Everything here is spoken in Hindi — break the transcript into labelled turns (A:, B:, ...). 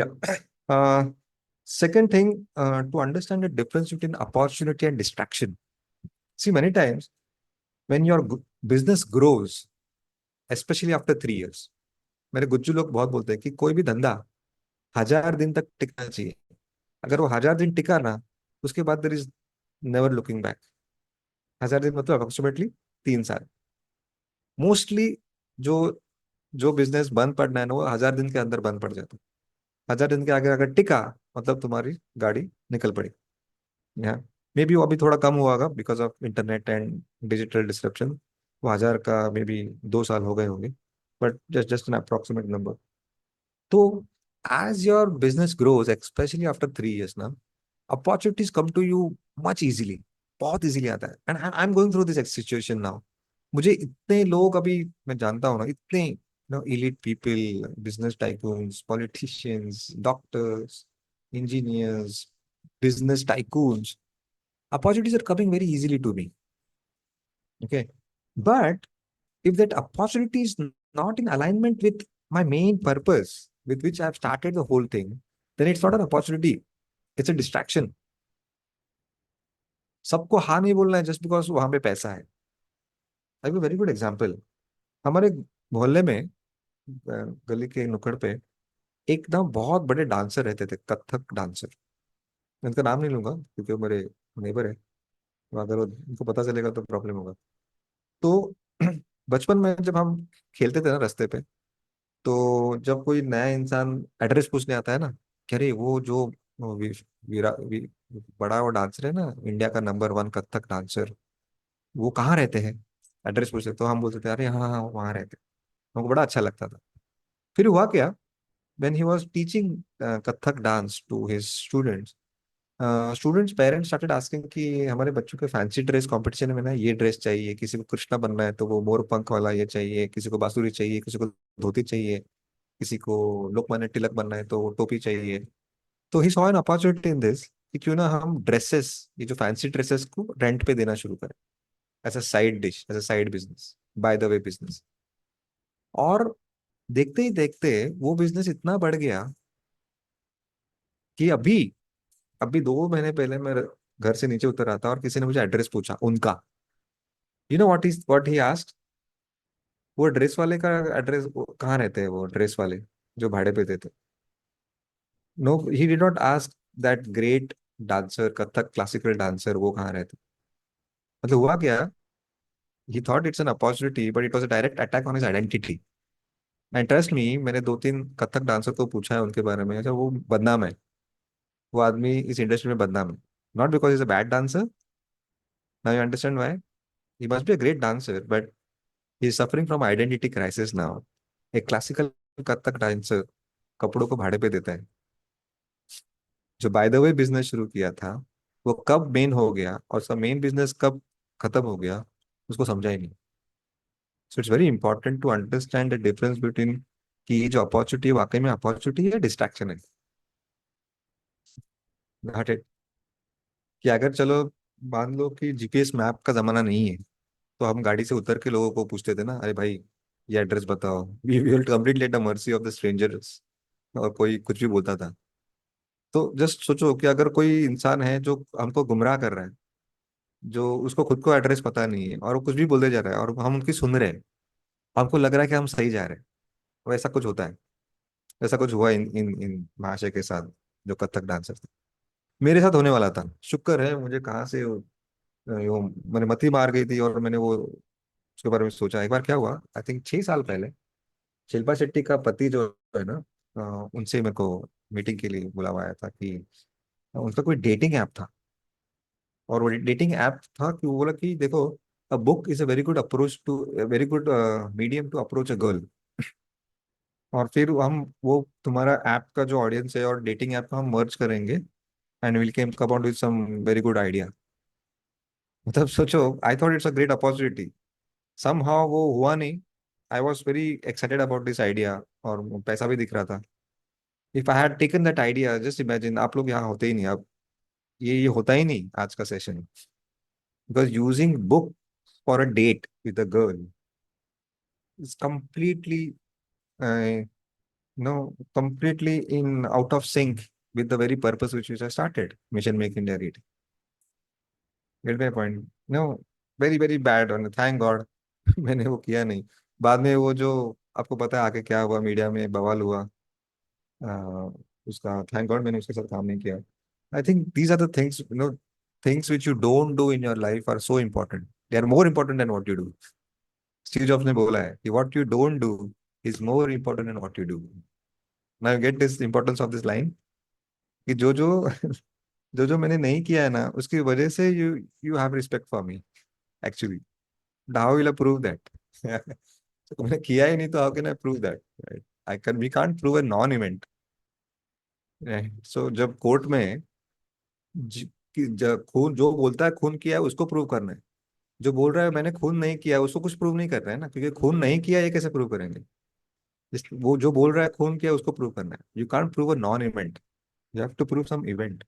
A: Yeah. Second thing, to understand the difference between opportunity and distraction. See, many times when your business grows, especially after 3 years, मेरे गुज्जू लोग बहुत बोलते हैं कि कोई भी धंधा 1000 दिन तक टिकना चाहिए। अगर वो 1000 दिन टिका ना, उसके बाद there is never looking back. 1000 दिन मतलब अप्रोक्सीमेटली 3 साल। मोस्टली जो जो बिजनेस बंद पड़ना है ना, वो 1000 दिन के अंदर बंद पड़ जाता है। 1000 दिन के आगे अगर टिका, मतलब तुम्हारी गाड़ी निकल पड़ी। यहाँ मे बी वो अभी थोड़ा कम हुआ होगा because of internet and digital disruption. वो 1000 का मे बी 2 साल हो गए होंगे, but just just an approximate number. तो as your business grows, especially after 3 years ना, opportunities come to you much easily. बहुत इजीली आता है, and I am going through this situation now. मुझे इतने लोग अभी मैं जानता हूँ ना, इतने elite people, business tycoons, politicians, doctors, engineers, business tycoons. Opportunities are coming very easily to me. Okay. But if that opportunity is not in alignment with my main purpose, with which I've started the whole thing, then it's not an opportunity. It's a distraction. सबको हाँ नहीं बोलना है जस्ट बिकॉज वहां पे पैसा है। I very good example. हमारे मोहल्ले में गली के नुक्कड़ पे एकदम बहुत बड़े डांसर रहते थे, कथक डांसर। मैं उनका नाम नहीं लूंगा क्योंकि वो मेरे नेबर है। तो अगर उनको पता चलेगा तो प्रॉब्लम होगा। तो बचपन में जब हम खेलते थे ना रास्ते पे, तो जब कोई नया इंसान एड्रेस पूछने आता है ना, कि अरे वो जो वो वी, वीरा वी, बड़ा वो डांसर है ना, इंडिया का नंबर 1 कथक डांसर, वो कहाँ रहते हैं, एड्रेस पूछते, तो हम बोलते थे अरे हाँ हाँ वहाँ रहते हैं। हमको बड़ा अच्छा लगता था। फिर हुआ क्या, when he was teaching Kathak dance to his students, students parents started asking कि हमारे बच्चों के फैंसी ड्रेस कंपटीशन में ना ये ड्रेस चाहिए, किसी को कृष्णा बनना है तो वो मोर पंख वाला ये चाहिए, किसी को बांसुरी चाहिए, किसी को धोती चाहिए, किसी को लोकमान्य तिलक बनना है तो वो टोपी चाहिए। तो he saw an opportunity in this कि क्यों ना हम ड्रेसेस, ये जो फैंसी ड्रेसेस को रेंट पे देना शुरू करें, as a side dish, as a side business, by the way business. और देखते ही देखते वो बिजनेस इतना बढ़ गया कि अभी अभी 2 महीने पहले मैं घर से नीचे उतर रहा था और किसी ने मुझे एड्रेस पूछा उनका। You know what he asked, वो ड्रेस वाले का एड्रेस कहाँ रहते हैं, वो ड्रेस वाले जो भाड़े पे देते। No, he did not ask that great dancer, Kathak classical dancer, वो कहाँ रहते। मतलब हुआ क्या, he thought it's an opportunity but it was a direct attack on his identity. And trust me, मैंने 2-3 कथक डांसर को पूछा है उनके बारे में। अच्छा, वो बदनाम है, वो आदमी इस इंडस्ट्री में बदनाम है। Not because is a bad dancer, now you understand why. He must be a great dancer but he is suffering from identity crisis now. एक क्लासिकल कथक डांसर कपड़ों को भाड़े पे देता है, जो बाय द वे बिजनेस शुरू किया था, वो कब मेन हो गया और उसका मेन बिजनेस कब खत्म हो गया, उसको समझा ही नहीं। So it's very important to understand the difference between कि ये जो अपॉर्चुनिटी वाकई में अपॉर्चुनिटी है, डिस्ट्रैक्शन है। Got it? कि अगर चलो मान लो कि जीपीएस मैप का जमाना नहीं है, तो हम गाड़ी से उतर के लोगों को पूछते थे ना, अरे भाई ये एड्रेस बताओ, we will completely at the mercy of the strangers. और कोई कुछ भी बोलता था। तो जस्ट सोचो कि अगर कोई इंसान है जो हमको गुमराह कर रहा है, जो उसको खुद को एड्रेस पता नहीं है और वो कुछ भी बोलते जा रहा है और हम उनकी सुन रहे हैं, हमको लग रहा है कि हम सही जा रहे हैं। वैसा कुछ होता है। ऐसा कुछ हुआ इन इन इन महाशय के साथ, जो कथक डांसर थे। मेरे साथ होने वाला था। शुक्र है मुझे कहाँ से वो मैंने मती मार गई थी और मैंने वो उसके बारे में सोचा। एक बार क्या हुआ, आई थिंक 6 साल पहले, शिल्पा शेट्टी का पति जो है ना, उनसे मेरे को मीटिंग के लिए बुलावाया था कि उनका कोई डेटिंग ऐप था। और वो डेटिंग ऐप था कि वो बोला कि देखो, a book is a very good approach to, very good medium to approach a girl. और फिर हम वो तुम्हारा ऐप का जो ऑडियंस है और डेटिंग ऐप को हम मर्ज करेंगे and will came come out with some very good idea. मतलब सोचो, I thought it's a great opportunity. Somehow वो हुआ नहीं। I was very excited about this idea और पैसा भी दिख रहा था। If I had taken that idea, just imagine, आप लोग यहाँ होते ही नहीं अब, ये होता ही नहीं आज का session. Because using book for a date with a girl is completely नो, completely in out of sync with the very purpose which I started, mission make India read. Get my point? No, very very bad on, thank God मैंने वो किया नहीं। बाद में वो जो, आपको पता है आगे क्या हुआ, मीडिया में बवाल हुआ, उसका थैंक गॉड मैंने उसके साथ काम नहीं किया। I think these are the things, things which you don't do in your life are so important, they are more important than what you do. Steve Jobs ने बोला है कि what you don't do is more important than what you do. Now get this importance of this line, कि जो जो जो जो मैंने नहीं किया है ना, उसकी वजह से you you have respect for me actually. How will I prove that? तो मैंने किया ही नहीं, तो how can I prove that? I can, we can't prove a non event. So जब कोर्ट में खून जो बोलता है खून किया है उसको प्रूव करना है, जो बोल रहा है मैंने खून नहीं किया है, उसको कुछ प्रूव नहीं कर रहा है ना, क्योंकि खून नहीं किया ये कैसे प्रूव करेंगे? वो जो बोल रहा है खून किया उसको प्रूव करना है। You can't prove a non event, you have to prove some event.